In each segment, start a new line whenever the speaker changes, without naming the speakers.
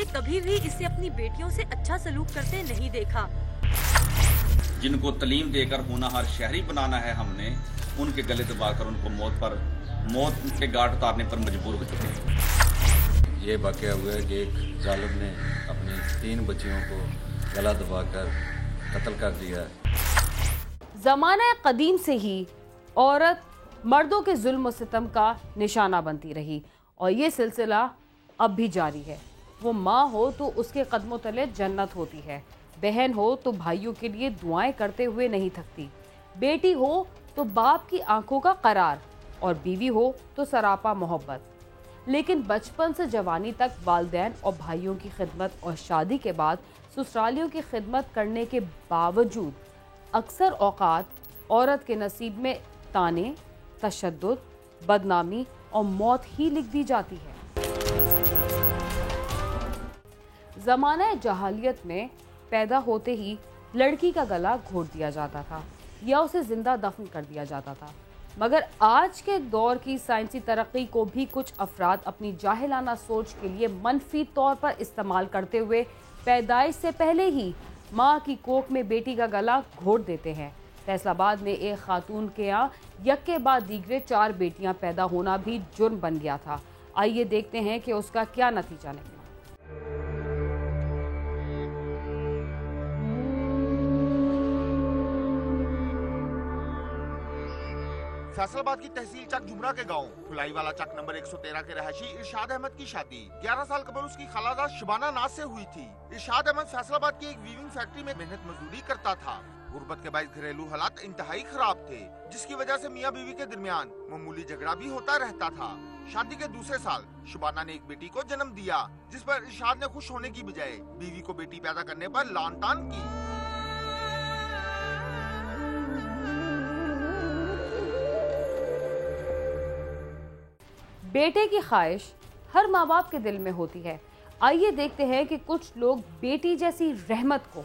कभी भी इसे अपनी बेटियों से अच्छा सलूक करते नहीं देखा।
जिनको तालीम देकर होनहार शहरी बनाना है हमने, उनके गले दबाकर उनको मौत के घाट उतारने पर मजबूर हो चुके हैं।
ये वाकया हुआ है कि एक जालिम ने अपनी 3 बच्चियों को गला दबाकर कत्ल कर दिया।
ज़माना कदीम से ही औरत मर्दों के जुल्म सितम का निशाना बनती रही और ये सिलसिला अब भी जारी है। वो माँ हो तो उसके कदमों तले जन्नत होती है, बहन हो तो भाइयों के लिए दुआएं करते हुए नहीं थकती, बेटी हो तो बाप की आंखों का करार और बीवी हो तो सरापा मोहब्बत। लेकिन बचपन से जवानी तक वालिदैन और भाइयों की खिदमत और शादी के बाद ससुरालियों की खिदमत करने के बावजूद अक्सर औकात औरत के नसीब में ताने, तशद्दुद, बदनामी और मौत ही लिख दी जाती है। ज़माना जहालियत में पैदा होते ही लड़की का गला घोट दिया जाता था या उसे जिंदा दफन कर दिया जाता था, मगर आज के दौर की साइंसी तरक्की को भी कुछ अफराद अपनी जाहिलाना सोच के लिए मनफी तौर पर इस्तेमाल करते हुए पैदाइश से पहले ही माँ की कोख में बेटी का गला घोट देते हैं। फैसलाबाद में एक खातून के यहाँ यक के बाद दीगरे 4 बेटियां पैदा होना भी जुर्म बन गया था। आइए देखते हैं कि उसका क्या नतीजा निकला।
फैसलाबाद की तहसील चक जुमरा के गांव फुलाई वाला चक नंबर 113 के रहायशी इरशाद अहमद की शादी 11 साल कबल उसकी खालाजाद शुबाना नाज से हुई थी। इरशाद अहमद फैसलाबाद की एक वीविंग फैक्ट्री में मेहनत मजदूरी करता था। गुर्बत के बाद घरेलू हालात इंतहाई खराब थे, जिसकी वजह से मियां बीवी के दरमियान मामूली झगड़ा भी होता रहता था। शादी के दूसरे साल शुबाना ने एक बेटी को जन्म दिया, जिस पर इरशाद ने खुश होने की बजाय बीवी को बेटी पैदा करने पर लान तान की।
बेटे की ख्वाहिश हर माँ बाप के दिल में होती है। आइए देखते हैं कि कुछ लोग बेटी जैसी रहमत को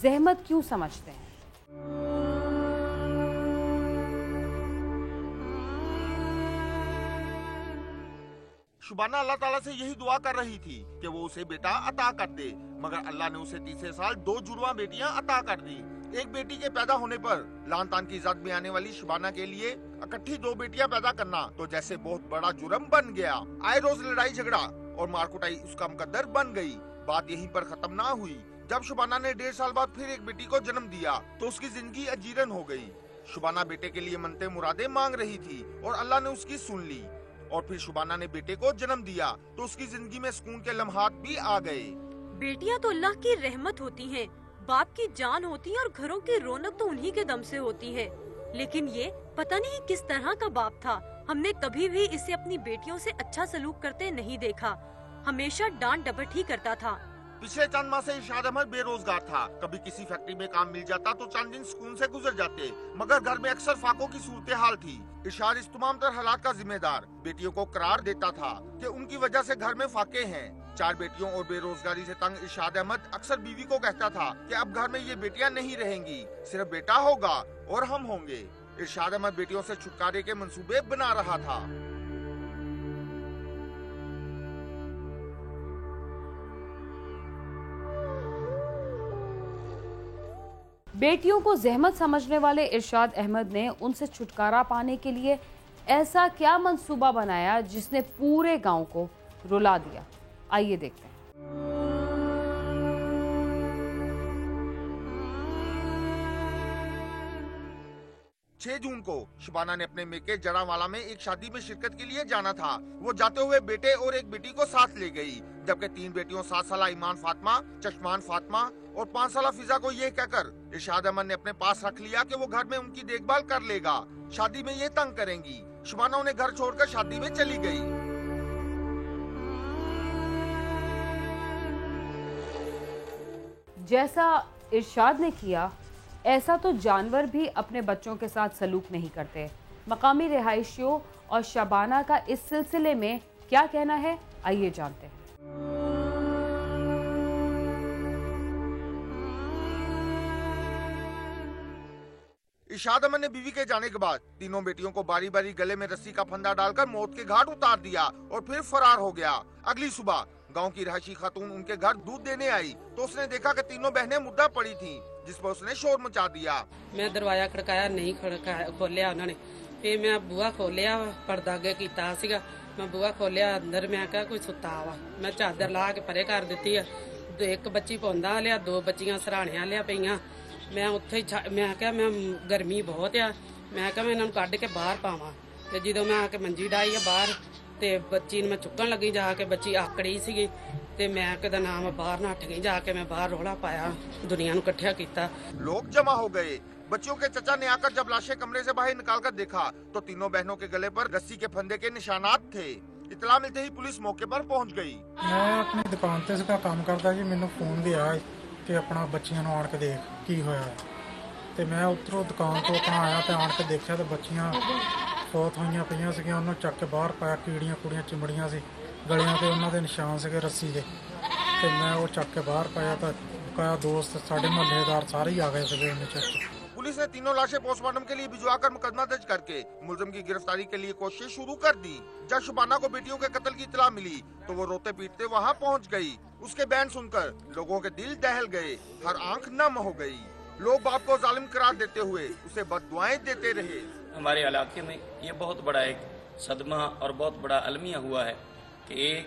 ज़हमत क्यों समझते हैं।
शुबाना अल्लाह ताला से यही दुआ कर रही थी कि वो उसे बेटा अता कर दे, मगर अल्लाह ने उसे तीसरे साल 2 जुड़वा बेटियां अता कर दी। एक बेटी के पैदा होने पर लान तान की इज्जत में आने वाली शुबाना के लिए इकट्ठी 2 बेटियां पैदा करना तो जैसे बहुत बड़ा जुर्म बन गया। आए रोज लड़ाई झगड़ा और मारकुटाई उसका मुकद्दर बन गई। बात यहीं पर खत्म ना हुई। जब शुबाना ने 1.5 साल बाद फिर एक बेटी को जन्म दिया तो उसकी जिंदगी अजीरन हो गई। शुबाना बेटे के लिए मनते मुरादे मांग रही थी और अल्लाह ने उसकी सुन ली और फिर शुबाना ने बेटे को जन्म दिया तो उसकी जिंदगी में सुकून के लम्हात भी आ गए।
बेटियां तो अल्लाह की रहमत होती हैं, बाप की जान होती है और घरों की रौनक तो उन्हीं के दम से होती है। लेकिन ये पता नहीं किस तरह का बाप था, हमने कभी भी इसे अपनी बेटियों से अच्छा सलूक करते नहीं देखा, हमेशा डांट डपट ही करता था।
पिछले चंद माह से इरशाद अहमद बेरोजगार था। कभी किसी फैक्ट्री में काम मिल जाता तो चंद दिन सुकून से गुजर जाते, मगर घर में अक्सर फाकों की सूरत हाल थी। इरशाद इस तमाम तर हालात का जिम्मेदार बेटियों को करार देता था कि उनकी वजह से घर में फाके हैं। 4 बेटियों और बेरोजगारी से तंग इरशाद अहमद अक्सर बीवी को कहता था कि अब घर में ये बेटियां नहीं रहेंगी, सिर्फ बेटा होगा और हम होंगे। इरशाद अहमद बेटियों से छुटकारे के मंसूबे बना रहा था।
बेटियों को ज़हमत समझने वाले इरशाद अहमद ने उनसे छुटकारा पाने के लिए ऐसा क्या मंसूबा बनाया जिसने पूरे गांव को रुला दिया। आइए देखते हैं।
6 जून को शुबाना ने अपने मेके जड़ावाला में एक शादी में शिरकत के लिए जाना था। वो जाते हुए बेटे और एक बेटी को साथ ले गई, जबकि 3 बेटियों 7 साला ईमान फातिमा, चश्मान फातिमा और 5 साला फिजा को ये कहकर इरशाद अहमद ने अपने पास रख लिया कि वो घर में उनकी देखभाल कर लेगा, शादी में ये तंग करेंगी। शुबाना उन्हें घर छोड़कर शादी में चली गई।
जैसा इरशाद ने किया ऐसा तो जानवर भी अपने बच्चों के साथ सलूक नहीं करते। मकामी रिहायशियों और शबाना का इस सिलसिले में क्या कहना है, आइए जानते हैं।
इरशाद अहमद ने बीवी के जाने के बाद तीनों बेटियों को बारी बारी गले में रस्सी का फंदा डालकर मौत के घाट उतार दिया और फिर फरार हो गया। अगली सुबह गांव की रहायशी खातून उनके घर दूध देने आई तो उसने देखा कि तीनों बहनें मुद्दा पड़ी थीं, जिस पर उसने शोर मचा दिया।
मैं दरवाजा खड़काया, नहीं खड़काया, खोलिया उन्होंने। फिर मैं बूहा खोलिया, पर्दा अगे कीता सीगा। मैं बूहा खोलिया, अंदर मैं कहा कोई सुता वा। मैं चादर ला के परे कर दी है। एक बच्ची पौंदा लिया, दो बच्चियां सराहणियां लिया पईयां। मैं उत्थे मैं कहा मैं गर्मी बहुत आ, मैं कहा मैं इन्हां नूं कढ के बाहर पावां। ते जदों मैं आके मंजी डाई है बाहर ते बच्ची नूं मैं चुक्कण लगी, जाके बच्ची आकड़ी सीगी ते मैं कदा नाम बाहर नठ गई। जाके मैं बाहर रोला पाया, दुनिया नूं इकट्ठा कीता।
लोग जमा हो गए। बच्चियों के चचा ने आकर जब लाशें कमरे से बाहर निकालकर देखा तो तीनों बहनों के गले पर रस्सी के फंदे के निशानात थे। इतला मिलते ही पुलिस मौके पर पहुंच गई।
मैं अपनी दुकान ते इसका काम करता जी, मैनू फोन दिया कि अपना बच्चियां नूं आण के देख की होया ते मैं उधरों दुकान तो अपना आया ते आण के देखा तो बच्चियां फौत होईयां पईयां सीगियां। उन्होंने चक के बाहर पाया, कीड़ियां कुड़ियां चिमड़ियां सी गलियां ते उन्हां दे निशान सीगे रस्सी दे ते मैं वो चक के बाहर पाया तो बकाया दोस्त साडे महल्लेदार सारे ही आ गए सीगे उन्हें चक।
पुलिस ने तीनों लाशें पोस्टमार्टम के लिए भिजवाकर मुकदमा दर्ज करके मुलजिम की गिरफ्तारी के लिए कोशिश शुरू कर दी। जब शुबाना को बेटियों के कत्ल की इतला मिली तो वो रोते पीटते वहाँ पहुँच गई। उसके बयान सुनकर लोगों के दिल दहल गए, हर आंख नम हो गई। लोग बाप को जालिम करार देते हुए उसे बददुआएं देते रहे।
हमारे इलाके में ये बहुत बड़ा एक सदमा और बहुत बड़ा अलमिया हुआ है कि एक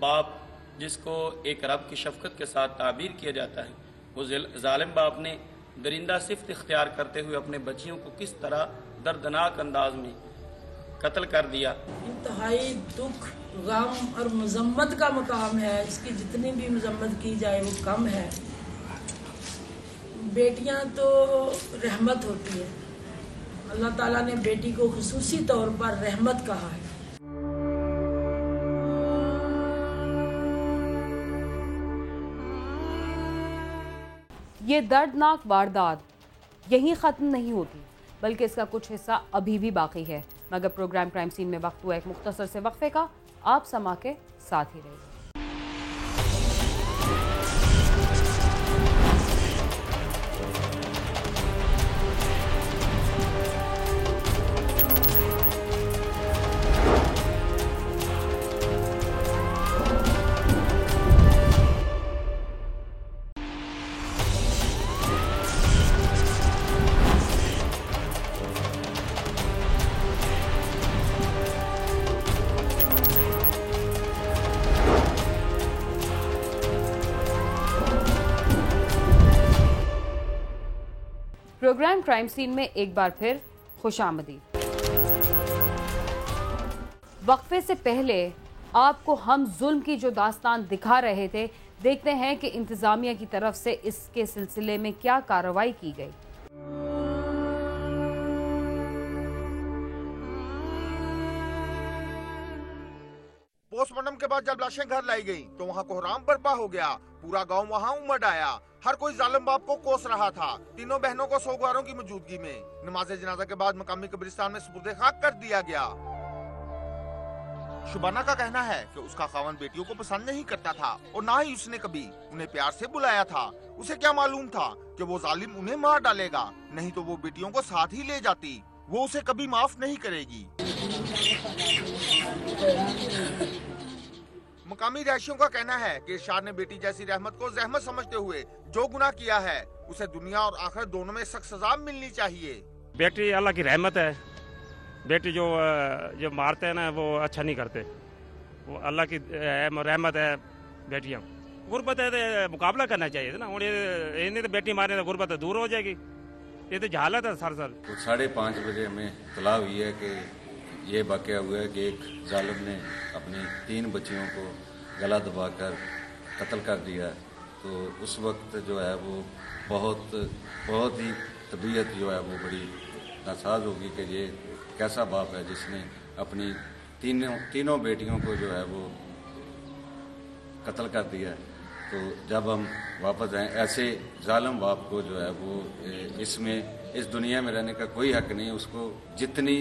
बाप जिसको एक रब की शफकत के साथ ताबीर किया जाता है, वो जालिम बाप ने दरिंदा सिफ्त इख्तियार करते हुए अपने बच्चियों को किस तरह दर्दनाक अंदाज में कत्ल कर दिया।
इंतहाई दुख, गम और मजम्मत का मकाम है। इसकी जितनी भी मजम्मत की जाए वो कम है। बेटियां तो रहमत होती है। अल्लाह ताला ने बेटी को खुसूसी तौर पर रहमत कहा है।
ये दर्दनाक वारदात यहीं ख़त्म नहीं होती, बल्कि इसका कुछ हिस्सा अभी भी बाकी है। मगर प्रोग्राम क्राइम सीन में वक्त हुआ एक मुख्तसर से वक्फे का। आप समा के साथ ही रहिए। प्रोग्राम क्राइम सीन में एक बार फिर खुशामदीद। वक्फे से पहले आपको हम जुल्म की जो दास्तान दिखा रहे थे, देखते हैं कि इंतजामिया की तरफ से इसके सिलसिले में क्या कार्रवाई की गई।
पोस्टमार्टम के बाद जब लाशें घर लाई गईं, तो वहाँ कोहराम बर्पा हो गया। पूरा गांव वहाँ उमड़ आया। हर कोई जालिम बाप को कोस रहा था। तीनों बहनों को सोगवारों की मौजूदगी में नमाज जनाजा के बाद मकामी कब्रिस्तान में सुपुर्द खाक कर दिया गया। शुबाना का कहना है कि उसका खावन बेटियों को पसंद नहीं करता था और ना ही उसने कभी उन्हें प्यार से बुलाया था। उसे क्या मालूम था कि वो जालिम उन्हें मार डालेगा, नहीं तो वो बेटियों को साथ ही ले जाती। वो उसे कभी माफ नहीं करेगी। मकामी रहायशियों का कहना है कि इरशाद ने बेटी जैसी रहमत को जहमत समझते हुए जो गुनाह किया है, उसे दुनिया और आखिरत दोनों में सख्त सजा मिलनी चाहिए।
बेटी अल्लाह की रहमत है। बेटी जो मारते हैं ना, वो अच्छा नहीं करते। वो अल्लाह की रहमत है। बेटियां गुर्बत है तो मुकाबला करना चाहिए ना। इन्हें तो बेटी मारे तो गुर्बत दूर हो जाएगी। ये तो जहालत है सर।
तो 5:30 बजे हमें इत्तला हुई है कि ये वाक़या हुआ है कि एक जालिम ने अपनी 3 बच्चियों को गला दबाकर कत्ल कर दिया। तो उस वक्त जो है वो बहुत ही तबीयत जो है वो बड़ी नासाज होगी कि ये कैसा बाप है जिसने अपनी तीनों बेटियों को जो है वो कत्ल कर दिया। तो जब हम वापस आए, ऐसे जालिम बाप को जो है वो इस दुनिया में रहने का कोई हक नहीं। उसको जितनी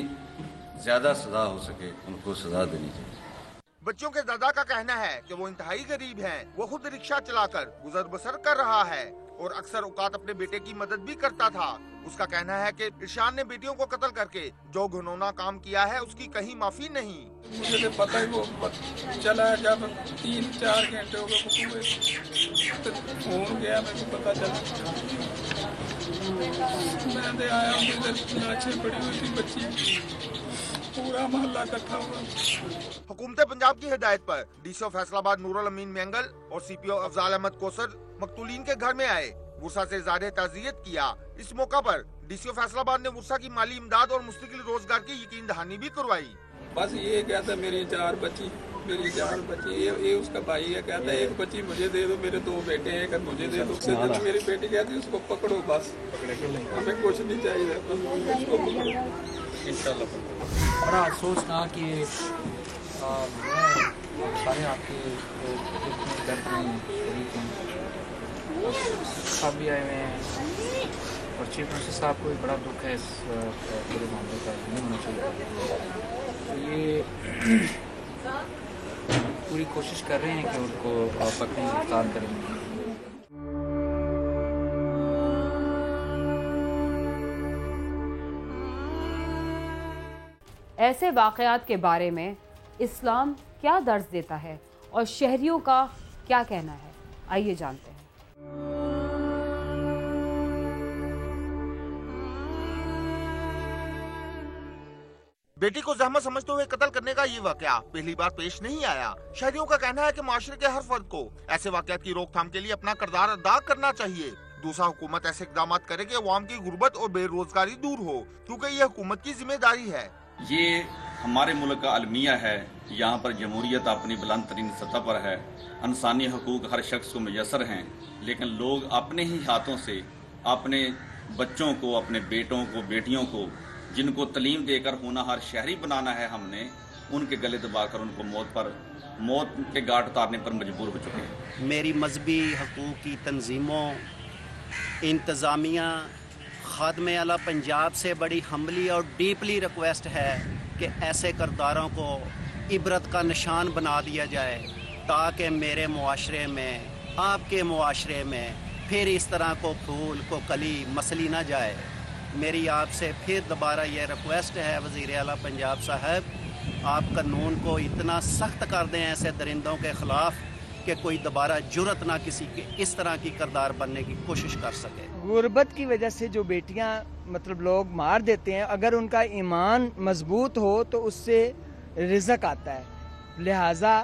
ज्यादा सजा हो सके उनको सजा देनी चाहिए।
बच्चों के दादा का कहना है कि वो इंतहाई गरीब हैं। वो खुद रिक्शा चलाकर गुजर बसर कर रहा है। और अक्सर औकात अपने बेटे की मदद भी करता था। उसका कहना है कि इरशान ने बेटियों को कत्ल करके जो घिनौना काम किया है उसकी कहीं माफी नहीं।
मुझे तो पता ही वो चला जब 3-4 घंटे हो गए तो फोन गया, मुझे पता चला। मैं आया इधर नाचे पड़ी हुई थी बच्ची, पूरा मोहल्ला इकट्ठा हुआ।
हुकूमत पंजाब की हिदायत पर डीसीओ फैसलाबाद नूरुल अमीन मेंगल और सीपीओ अफजाल अहमद कोसर मकतूलीन के घर में आए, वुरसा से ज़ाहिर ताज़ियत किया। इस मौका पर डीसीओ फैसलाबाद ने वुरसा की माली इमदाद और मुस्तकिल रोजगार की यकीन दहानी भी करवाई।
बस ये कहता मेरी 4 बच्ची, ये उसका भाई है, कहता है 1 बच्ची मुझे दे दो, मेरे 2 बेटे हैं, अगर मुझे दे दो। मेरी बेटी कहती है उसको पकड़ो, बस हमें कुछ नहीं चाहिए, उसको पकड़ो इंशाल्लाह।
बड़ा अफसोस था कि सारे आपके दर्द में शरीक हैं, सब भी आए हुए हैं और चीफ मिनिस्टर साहब को भी बड़ा दुख है इस पूरे मामले का, नहीं होना चाहिए। तो ये पूरी कोशिश कर रहे हैं कि उनको पकड़ें, गिरफ्तार करेंगे।
ऐसे वाक़यात के बारे में इस्लाम क्या दर्ज देता है और शहरियों का क्या कहना है, आइए जानते हैं।
बेटी को जहमत समझते हुए कत्ल करने का ये वाकया पहली बार पेश नहीं आया। शहरियों का कहना है कि माशरे के हर फर्द को ऐसे वाकयात की रोकथाम के लिए अपना किरदार अदा करना चाहिए। दूसरा, हुकूमत ऐसे इक़दाम करे कि अवाम की गुर्बत और बेरोजगारी दूर हो, क्योंकि ये हुकूमत की जिम्मेदारी है।
ये हमारे मुल्क का अलमिया है, यहाँ पर जमहूरियत अपनी बुलंद तरीन सतह पर है, इंसानी हकूक हर शख्स को मुयसर हैं, लेकिन लोग अपने ही हाथों से अपने बच्चों को, अपने बेटों को, बेटियों को, जिनको तलीम देकर होनहार शहरी बनाना है हमने, उनके गले दबाकर उनको मौत के घाट उतारने पर मजबूर हो चुके हैं।
मेरी मजहबी हकूक़ की तंजीमों, इंतज़ामिया, खादमे आला पंजाब से बड़ी हम्बली और डीपली रिक्वेस्ट है कि ऐसे किरदारों को इबरत का निशान बना दिया जाए, ताकि मेरे मुआशरे में, आपके मुआशरे में फिर इस तरह को फूल को कली मसली ना जाए। मेरी आपसे फिर दोबारा ये रिक्वेस्ट है वज़ीर आला पंजाब साहब, आप कानून को इतना सख्त कर दें ऐसे दरिंदों के ख़िलाफ़ कि कोई दोबारा जुर्रत ना किसी के इस तरह की किरदार बनने की कोशिश कर सके।
गुर्बत की वजह से जो बेटियां मतलब लोग मार देते हैं, अगर उनका ईमान मजबूत हो तो उससे रिज़्क आता है, लिहाजा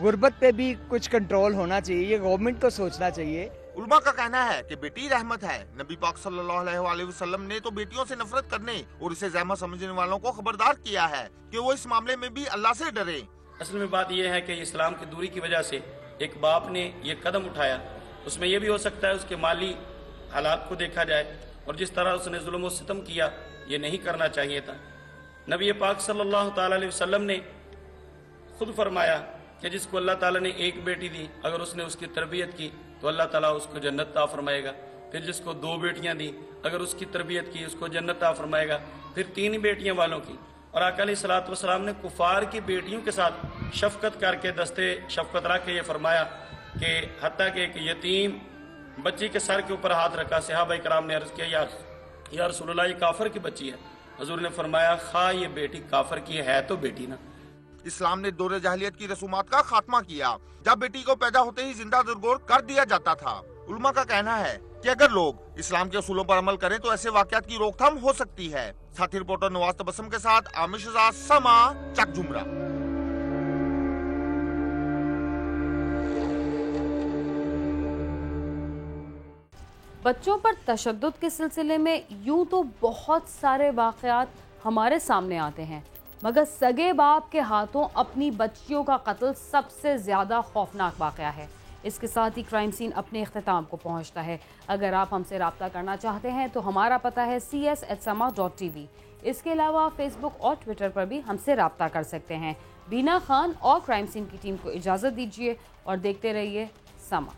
गुर्बत पे भी कुछ कंट्रोल होना चाहिए, ये गवर्नमेंट को सोचना चाहिए।
उलमा का कहना है कि बेटी रहमत है। नबी पाक सल्लल्लाहु अलैहि वसल्लम ने तो बेटियों से नफरत करने और इसे ज़हमत समझने वालों को खबरदार किया है कि वो इस मामले में भी अल्लाह से डरे।
असल में बात यह है कि इस्लाम की दूरी की वजह से एक बाप ने ये कदम उठाया, उसमें यह भी हो सकता है उसके माली हालात को देखा जाए, और जिस तरह उसने जुल्म और सितम किया ये नहीं करना चाहिए था। नबी पाक सल्लल्लाहु अलैहि वसल्लम ने खुद फरमाया कि जिसको अल्लाह ताला ने एक बेटी दी, अगर उसने उसकी तरबियत की तो अल्लाह ताला उसको जन्नत ता फरमाएगा। फिर जिसको 2 बेटियां दी, अगर उसकी तरबियत की उसको जन्नत ता फरमाएगा। फिर 3 बेटियां वालों की, और आका अलैहिस्सलातु वस्सलाम ने कुफार की बेटियों के साथ शफकत करके, दस्ते शफकत रख के ये फरमाया कि हत्ता कि एक यतीम बच्ची के सर के ऊपर हाथ रखा। सहाबा इकराम ने अर्ज किया, या रसूलल्लाह ये काफर की बच्ची है। हजूर ने फरमाया, खा ये बेटी काफर की है तो बेटी ना।
इस्लाम ने दौरे जाहिलियत की रसूमात का खात्मा किया, जब बेटी को पैदा होते ही जिंदा दरगोर कर दिया जाता था। उलमा का कहना है कि अगर लोग इस्लाम के उसूलों पर अमल करें तो ऐसे वाकयात की रोकथाम हो सकती है। साथी रिपोर्टर नवाज तबस्सुम के साथ आमिर शहजाद, समा, चक जुमरा।
बच्चों पर तशद्दुद के सिलसिले में यूं तो बहुत सारे वाक़यात हमारे सामने आते हैं, मगर सगे बाप के हाथों अपनी बच्चियों का कत्ल सबसे ज़्यादा खौफनाक वाक़या है। इसके साथ ही क्राइम सीन अपने इख्तिताम को पहुंचता है। अगर आप हमसे रब्ता करना चाहते हैं तो हमारा पता है cs@sama.tv। इसके अलावा फेसबुक और ट्विटर पर भी हमसे रब्ता कर सकते हैं। बीना खान और क्राइम सीन की टीम को इजाज़त दीजिए और देखते रहिए समा।